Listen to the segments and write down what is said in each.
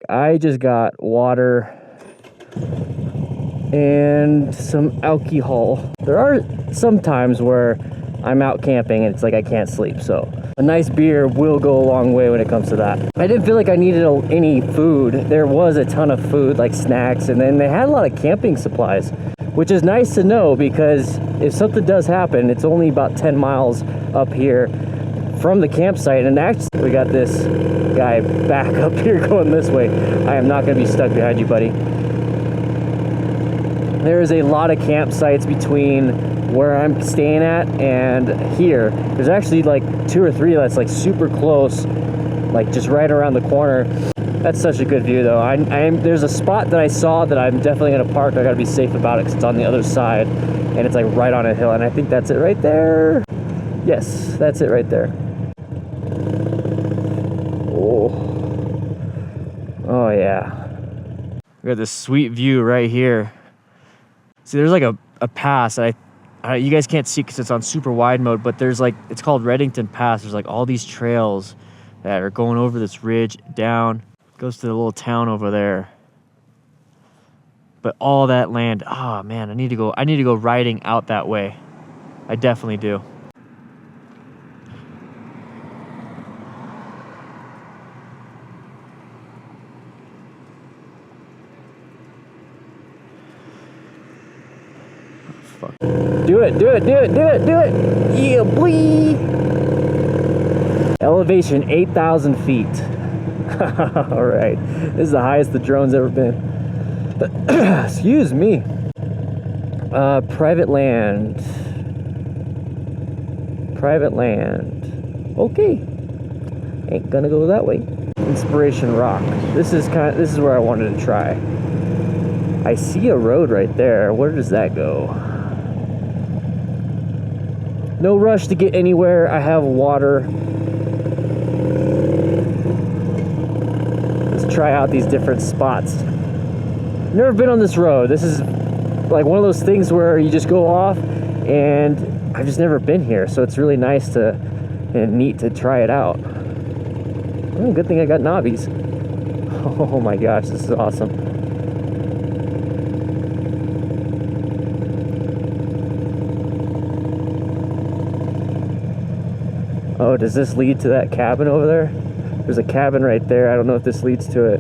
I just got water and some alcohol. There are some times where I'm out camping and it's like I can't sleep, so a nice beer will go a long way when it comes to that. I didn't feel like I needed any food. There was a ton of food, like snacks, and then they had a lot of camping supplies, which is nice to know because if something does happen, it's only about 10 miles up here from the campsite. And actually, we got this guy back up here going this way. I am not going to be stuck behind you, buddy. There is a lot of campsites between where I'm staying at and here. There's actually like 2 or 3 that's like super close, like just right around the corner. That's such a good view though. There's a spot that I saw that I'm definitely gonna park. I gotta be safe about it because it's on the other side and it's like right on a hill, and I think that's it right there. Yes, that's it right there. Oh yeah. We got this sweet view right here. See, there's like a pass. You guys can't see because it's on super wide mode, but there's like, it's called Reddington Pass. There's like all these trails that are going over this ridge down. Goes to the little town over there. But all that land, oh man, I need to go riding out that way. I definitely do. Fuck. Do it. Yeah, boy. Elevation 8,000 feet. All right. This is the highest the drone's ever been. Excuse me. Private land. Okay. Ain't gonna go that way. Inspiration Rock. This is where I wanted to try. I see a road right there. Where does that go? No rush to get anywhere. I have water. Let's try out these different spots. Never been on this road. This is like one of those things where you just go off, and I've just never been here, so it's really nice and neat to try it out. Oh, good thing I got knobbies. Oh my gosh, this is awesome. Oh, does this lead to that cabin over there? There's a cabin right there. I don't know if this leads to it.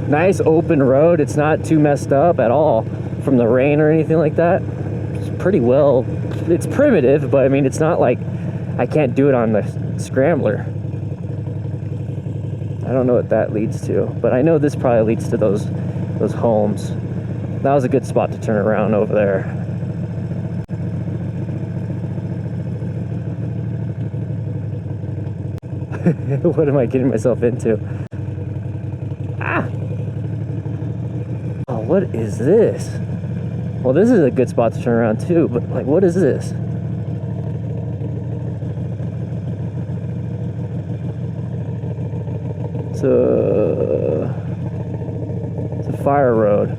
Nice open road. It's not too messed up at all from the rain or anything like that. It's pretty well. It's primitive, but I mean, it's not like I can't do it on the Scrambler. I don't know what that leads to, but I know this probably leads to those homes. That was a good spot to turn around over there. What am I getting myself into? Ah! Oh, what is this? Well, this is a good spot to turn around too, but like, what is this? It's a fire road.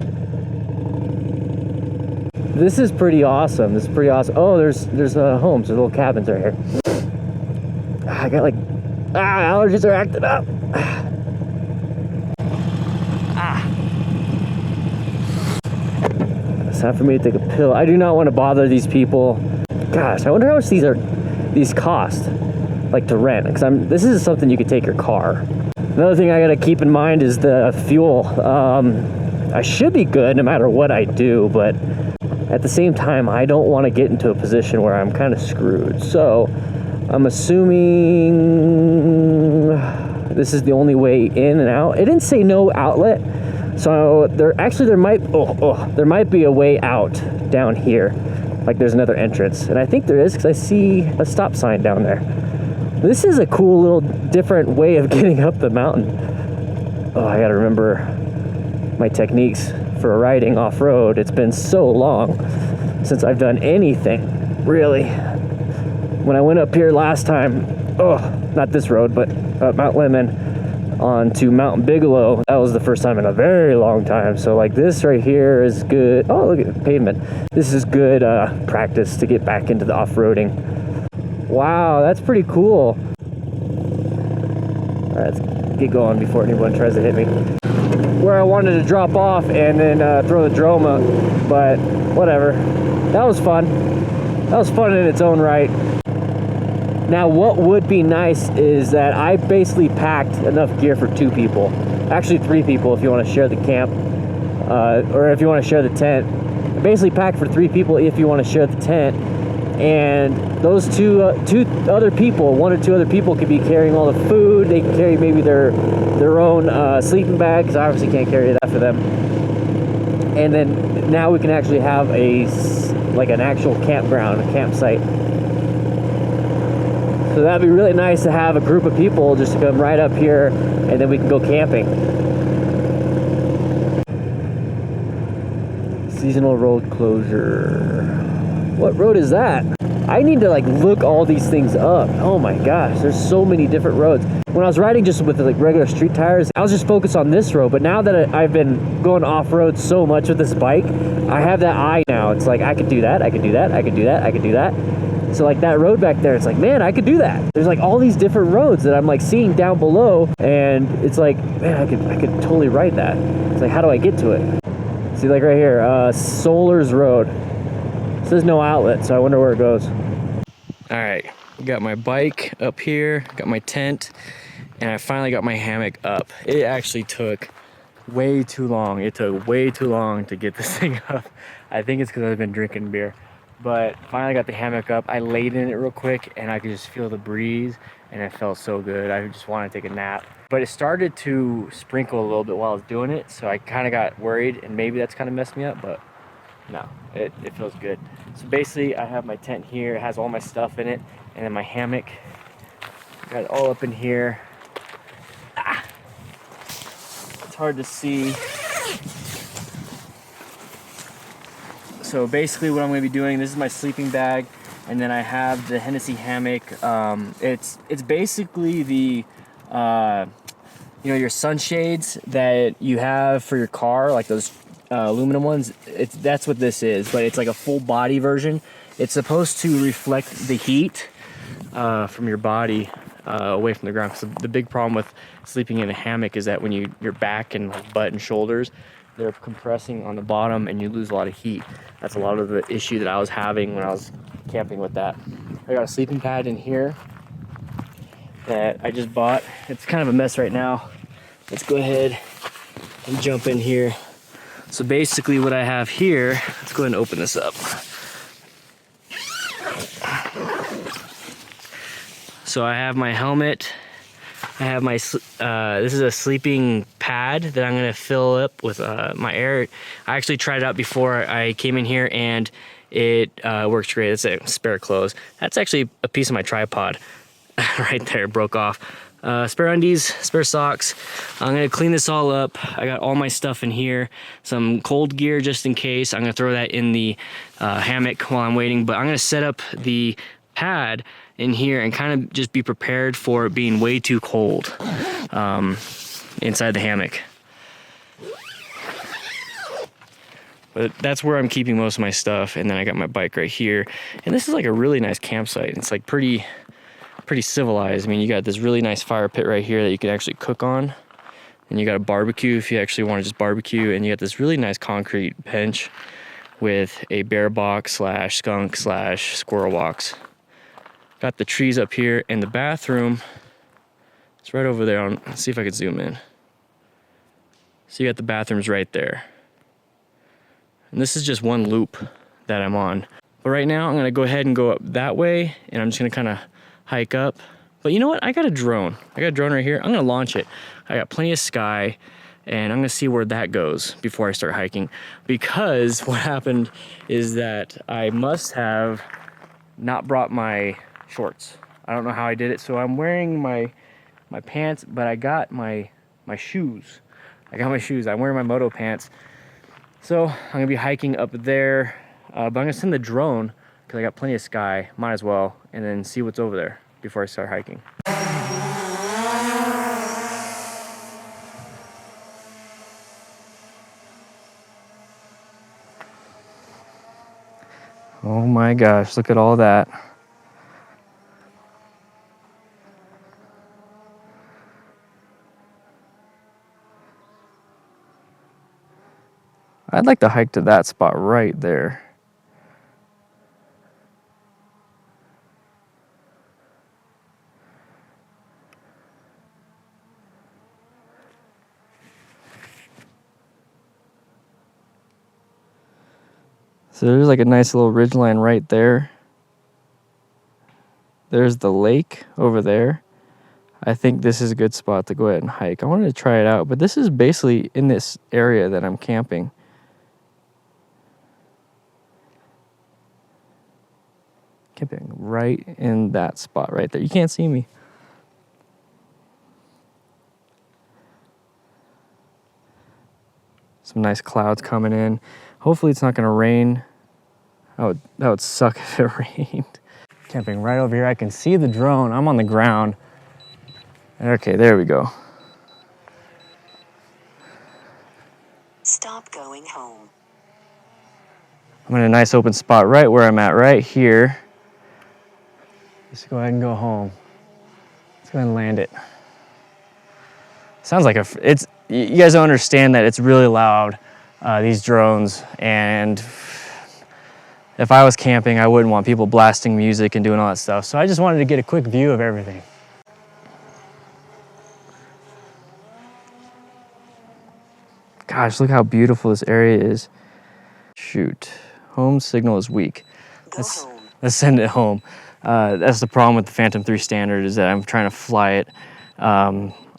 This is pretty awesome. Oh, there's homes, there's little cabins right here. I got like, allergies are acting up. It's time for me to take a pill. I do not want to bother these people. Gosh, I wonder how much these cost, like to rent. Because this is something you could take your car. Another thing I gotta keep in mind is the fuel. I should be good no matter what I do, but at the same time, I don't want to get into a position where I'm kind of screwed. So I'm assuming this is the only way in and out. It didn't say no outlet, so there might be a way out down here. Like there's another entrance, and I think there is because I see a stop sign down there. This is a cool little different way of getting up the mountain. Oh, I gotta remember my techniques for riding off-road. It's been so long since I've done anything, really. When I went up here last time, not this road, but Mount Lemmon on to Mount Bigelow, that was the first time in a very long time. So like this right here is good. Oh, look at the pavement. This is good practice to get back into the off-roading. Wow, that's pretty cool. All right, let's get going before anyone tries to hit me. Where I wanted to drop off and then throw the drone up, but whatever. That was fun. That was fun in its own right. Now, what would be nice is that I basically packed enough gear for 2 people. Actually, 3 people if you want to share the camp, or if you want to share the tent. I basically packed for 3 people if you want to share the tent. And those two other people, 1 or 2 other people, could be carrying all the food. They can carry maybe their own sleeping bag, because I obviously can't carry that for them. And then now we can actually have an actual campground, a campsite. So that'd be really nice to have a group of people just to come right up here, and then we can go camping. Seasonal road closure. What road is that? I need to like look all these things up. Oh my gosh, there's so many different roads. When I was riding just with like regular street tires, I was just focused on this road. But now that I've been going off-road so much with this bike, I have that eye now. It's like I could do that, I could do that, I could do that, I could do that. So like that road back there, it's like, man, I could do that. There's like all these different roads that I'm like seeing down below, and it's like, man, I could totally ride that. It's like, how do I get to it? See, like right here, Solers Road. It says no outlet, so I wonder where it goes. All right, got my bike up here, got my tent, and I finally got my hammock up. It actually took way too long. It took way too long to get this thing up. I think it's because I've been drinking beer. But finally got the hammock up. I laid in it real quick and I could just feel the breeze and it felt so good. I just wanted to take a nap. But it started to sprinkle a little bit while I was doing it, so I kind of got worried and maybe that's kind of messed me up, but no, it feels good. So basically I have my tent here. It has all my stuff in it, and then my hammock. Got it all up in here. Ah! It's hard to see. So basically what I'm going to be doing, this is my sleeping bag, and then I have the Hennessy hammock. It's basically the your sunshades that you have for your car, like those aluminum ones. That's what this is, but it's like a full body version. It's supposed to reflect the heat from your body away from the ground. Because the big problem with sleeping in a hammock is that when your back and like butt and shoulders, they're compressing on the bottom and you lose a lot of heat. That's a lot of the issue that I was having when I was camping with that. I got a sleeping pad in here that I just bought. It's kind of a mess right now. Let's go ahead and jump in here. So basically what I have here, let's go ahead and open this up. So I have my helmet. I have my, this is a sleeping pad that I'm gonna fill up with my air. I actually tried it out before I came in here and it works great. It's a spare clothes. That's actually a piece of my tripod right there, broke off. Spare undies, spare socks. I'm gonna clean this all up. I got all my stuff in here. Some cold gear just in case. I'm gonna throw that in the hammock while I'm waiting, but I'm gonna set up the pad in here and kind of just be prepared for it being way too cold inside the hammock. But that's where I'm keeping most of my stuff, and then I got my bike right here. And this is like a really nice campsite. It's like pretty civilized. I mean, you got this really nice fire pit right here that you can actually cook on, and you got a barbecue if you actually want to just barbecue, and you got this really nice concrete bench with a bear box / skunk / squirrel box. Got the trees up here, and the bathroom, it's right over there. Let's see if I can zoom in. So you got the bathrooms right there. And this is just one loop that I'm on. But right now, I'm gonna go ahead and go up that way, and I'm just gonna kind of hike up. But you know what? I got a drone. I got a drone right here. I'm gonna launch it. I got plenty of sky, and I'm gonna see where that goes before I start hiking. Because what happened is that I must have not brought my shorts. I don't know how I did it. So I'm wearing my pants, but I got my shoes. I got my shoes. I'm wearing my moto pants. So I'm gonna be hiking up there, but I'm gonna send the drone because I got plenty of sky. Might as well, and then see what's over there before I start hiking. Oh my gosh, look at all that. I'd like to hike to that spot right there. So there's like a nice little ridgeline right there. There's the lake over there. I think this is a good spot to go ahead and hike. I wanted to try it out, but this is basically in this area that I'm camping. Camping right in that spot right there. You can't see me. Some nice clouds coming in. Hopefully it's not gonna rain. That would suck if it rained. Camping right over here. I can see the drone. I'm on the ground. Okay, there we go. Stop going home. I'm in a nice open spot right where I'm at right here. Let's go ahead and go home. Let's go ahead and land it. Sounds like it's, you guys don't understand that it's really loud, these drones, and if I was camping, I wouldn't want people blasting music and doing all that stuff. So I just wanted to get a quick view of everything. Gosh, look how beautiful this area is. Shoot, home signal is weak. Let's send it home. That's the problem with the Phantom 3 Standard, is that I'm trying to fly it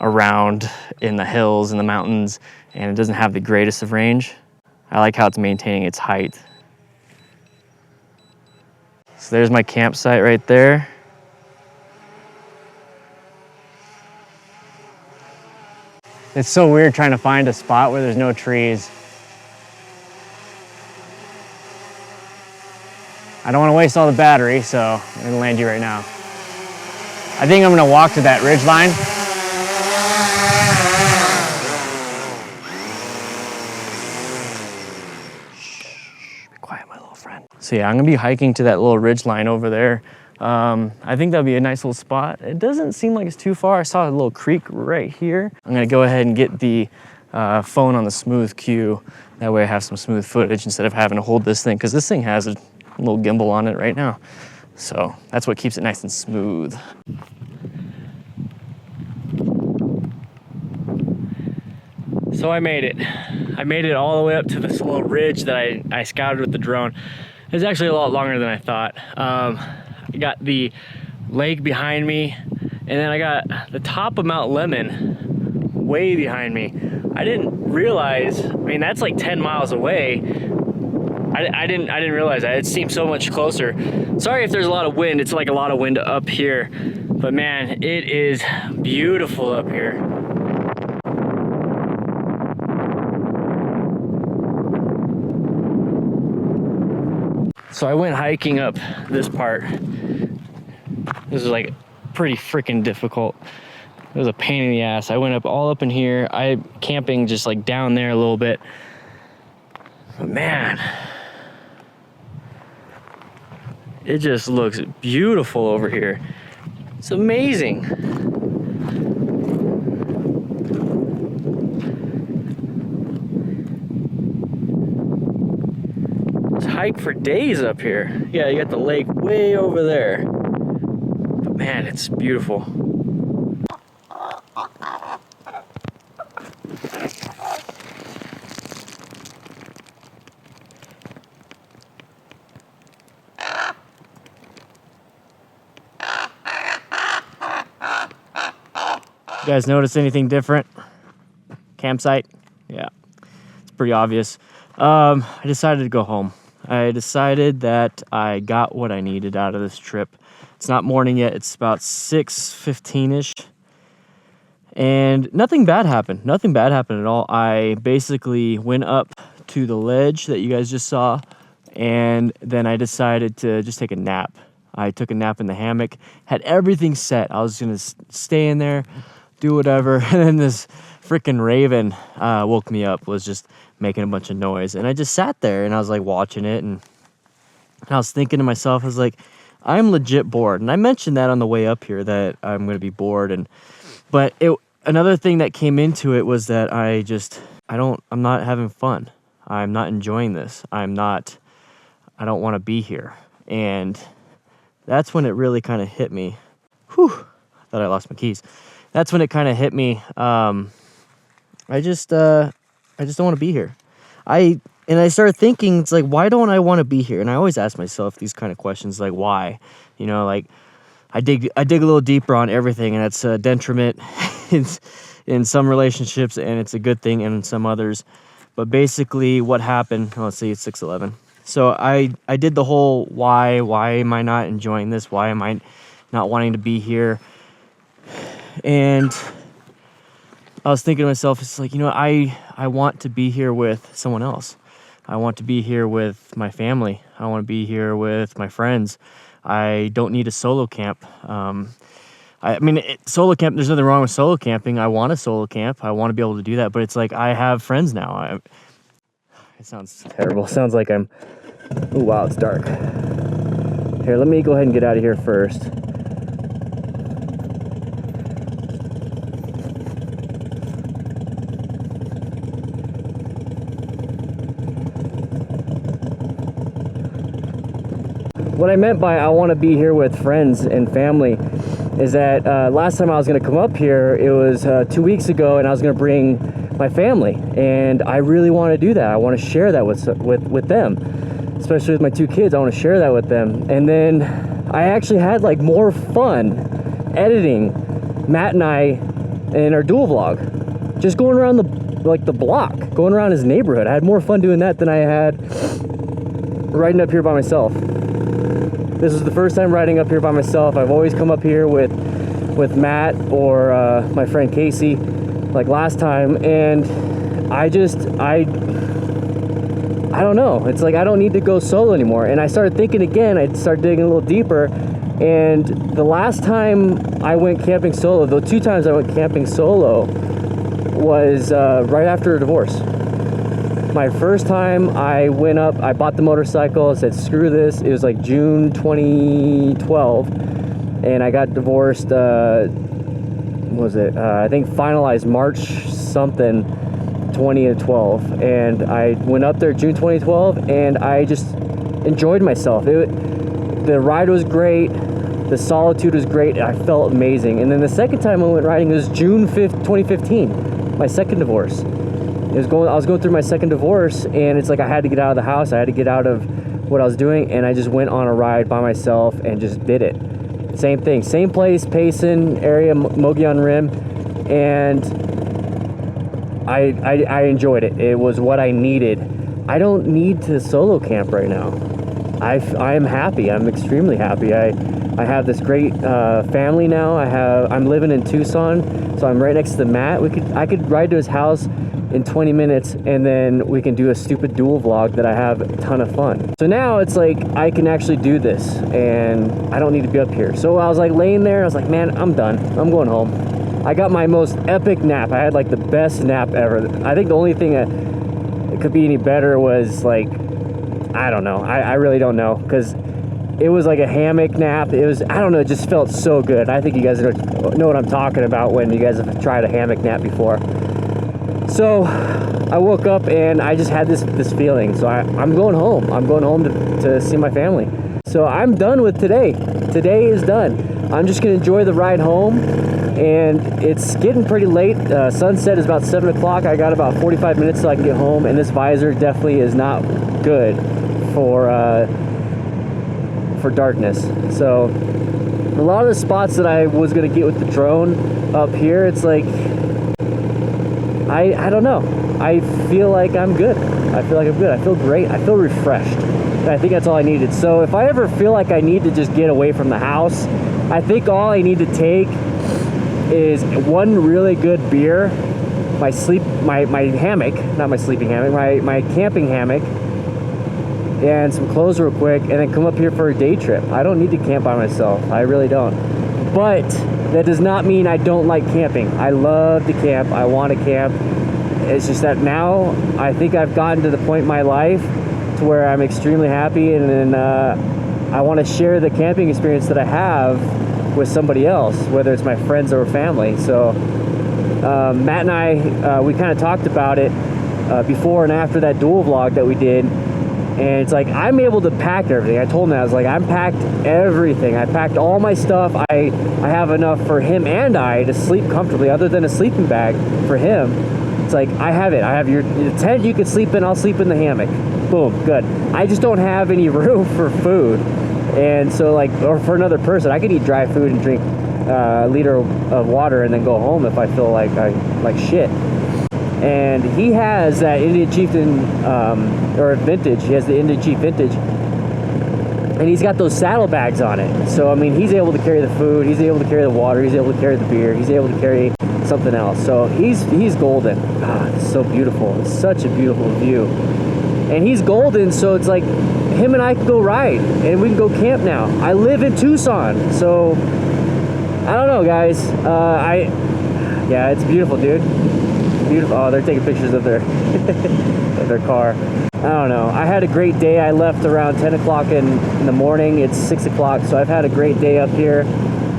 around in the hills and the mountains, and it doesn't have the greatest of range. I like how it's maintaining its height. So there's my campsite right there. It's so weird trying to find a spot where there's no trees. I don't want to waste all the battery, so I'm gonna land you right now. I think I'm gonna walk to that ridge line. Shh, be quiet, my little friend. So yeah, I'm gonna be hiking to that little ridge line over there. I think that'll be a nice little spot. It doesn't seem like it's too far. I saw a little creek right here. I'm gonna go ahead and get the phone on the smooth cue. That way I have some smooth footage instead of having to hold this thing, because this thing has a little gimbal on it right now. So that's what keeps it nice and smooth. So I made it. I made it all the way up to this little ridge that I scouted with the drone. It's actually a lot longer than I thought. I got the lake behind me, and then I got the top of Mount Lemmon way behind me. I didn't realize, I mean, that's like 10 miles away. I didn't realize that. It seemed so much closer. Sorry if there's a lot of wind. It's like a lot of wind up here, but man, it is beautiful up here. So I went hiking up this part. This is like pretty freaking difficult. It was a pain in the ass. I went up all up in here. I camping just like down there a little bit. But man, it just looks beautiful over here. It's amazing. Just hike for days up here. Yeah, you got the lake way over there. But man, it's beautiful. You guys notice anything different? Campsite? Yeah, it's pretty obvious. I decided to go home. I decided that I got what I needed out of this trip. It's not morning yet. It's about 6:15-ish. And nothing bad happened. Nothing bad happened at all. I basically went up to the ledge that you guys just saw, and then I decided to just take a nap. I took a nap in the hammock, had everything set. I was gonna stay in there, do whatever, and then this freaking raven woke me up, was just making a bunch of noise, and I just sat there and I was like watching it, and I was thinking to myself, I was like, I'm legit bored. And I mentioned that on the way up here, that I'm gonna be bored, but another thing that came into it was that I'm not having fun. I'm not enjoying this. I don't want to be here. And that's when it really kind of hit me. Whew, I thought I lost my keys. That's when it kind of hit me. I just don't want to be here. I started thinking, it's like, why don't I want to be here? And I always ask myself these kind of questions, like, why? You know, like, I dig a little deeper on everything, and it's a detriment in some relationships, and it's a good thing in some others. But basically what happened, let's see, it's 6:11. So I did the whole why am I not enjoying this? Why am I not wanting to be here? And I was thinking to myself, it's like, you know, I want to be here with someone else. I want to be here with my family. I want to be here with my friends. I don't need a solo camp. I mean, solo camp, there's nothing wrong with solo camping. I want a solo camp. I want to be able to do that. But it's like, I have friends now. It sounds terrible. It sounds like I'm... Oh, wow, it's dark. Here, let me go ahead and get out of here first. What I meant by I want to be here with friends and family is that last time I was going to come up here, it was 2 weeks ago, and I was going to bring my family, and I really want to do that. I want to share that with them, especially with my 2 kids. I want to share that with them. And then I actually had like more fun editing Matt and I in our dual vlog, just going around the block, going around his neighborhood. I had more fun doing that than I had riding up here by myself. This is the first time riding up here by myself. I've always come up here with Matt or my friend Casey, like last time, and I don't know. It's like I don't need to go solo anymore. And I started thinking again. I started digging a little deeper, and the last time I went camping solo, the 2 times I went camping solo, was right after a divorce. My first time I went up, I bought the motorcycle, I said screw this. It was like June 2012, and I got divorced, what was it? I think finalized March something 2012, and I went up there June 2012, and I just enjoyed myself. The ride was great, the solitude was great, I felt amazing. And then the second time I went riding was June 5th, 2015, my second divorce. I was going through my second divorce, and it's like I had to get out of the house. I had to get out of what I was doing, and I just went on a ride by myself and just did it. Same thing, same place, Payson area, Mogollon Rim, and I enjoyed it. It was what I needed. I don't need to solo camp right now. I am happy. I'm extremely happy. I have this great family now. I'm living in Tucson, so I'm right next to Matt. I could ride to his house in 20 minutes, and then we can do a stupid dual vlog that I have a ton of fun. So now it's like I can actually do this, and I don't need to be up here. So I was like laying there, I was like, man, I'm done. I'm going home. I got my most epic nap. I had like the best nap ever. I think the only thing that it could be any better was like, I don't know. I really don't know, because it was like a hammock nap. It was, I don't know, it just felt so good. I think you guys know what I'm talking about when you guys have tried a hammock nap before. So I woke up and I just had this feeling. So I'm going home. I'm going home to see my family. So I'm done with today. Today is done. I'm just gonna enjoy the ride home, and it's getting pretty late. Sunset is about 7 o'clock. I got about 45 minutes till I can get home, and this visor definitely is not good for darkness. So a lot of the spots that I was gonna get with the drone up here, it's like, I don't know. I feel like I'm good. I feel like I'm good. I feel great. I feel refreshed. And I think that's all I needed. So if I ever feel like I need to just get away from the house, I think all I need to take is one really good beer, my hammock, not my sleeping hammock, my camping hammock, and some clothes real quick, and then come up here for a day trip. I don't need to camp by myself. I really don't. But that does not mean I don't like camping. I love to camp. I want to camp. It's just that now I think I've gotten to the point in my life to where I'm extremely happy, and then I want to share the camping experience that I have with somebody else, whether it's my friends or family. So Matt and I, we kind of talked about it, before and after that dual vlog that we did. And it's like, I'm able to pack everything. I told him that. I was like, I'm packed everything. I packed all my stuff. I have enough for him and I to sleep comfortably, other than a sleeping bag for him. It's like, I have it. I have your tent you can sleep in. I'll sleep in the hammock. Boom, good. I just don't have any room for food. And so, like, or for another person, I could eat dry food and drink a liter of water and then go home if I feel like shit. And he has that Indian Chieftain, or vintage. He has the Indian Chief vintage, and he's got those saddlebags on it. So I mean, he's able to carry the food, he's able to carry the water, he's able to carry the beer, he's able to carry something else. So he's golden. Ah, it's so beautiful. It's such a beautiful view. And he's golden, so it's like him and I can go ride and we can go camp now. I live in Tucson, so I don't know, guys. Yeah, it's beautiful, dude. Beautiful. Oh, they're taking pictures of their of their car. I don't know. I had a great day. I left around 10 o'clock in the morning. It's 6 o'clock, so I've had a great day up here.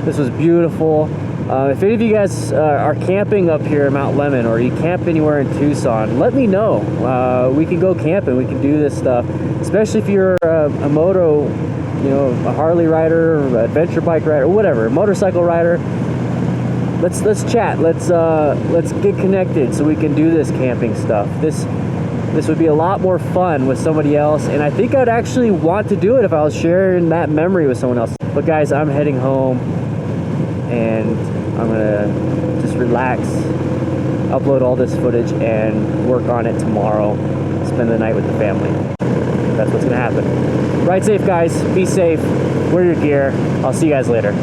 This was beautiful. If any of you guys are camping up here in Mount Lemmon, or you camp anywhere in Tucson, let me know. We can go camping. We can do this stuff, especially if you're a moto, you know, a Harley rider, or adventure bike rider, or whatever, motorcycle rider. Let's chat. Let's get connected so we can do this camping stuff. This would be a lot more fun with somebody else, and I think I'd actually want to do it if I was sharing that memory with someone else. But guys, I'm heading home, and I'm gonna just relax, upload all this footage, and work on it tomorrow. Spend the night with the family. That's what's gonna happen. Ride safe, guys. Be safe. Wear your gear. I'll see you guys later.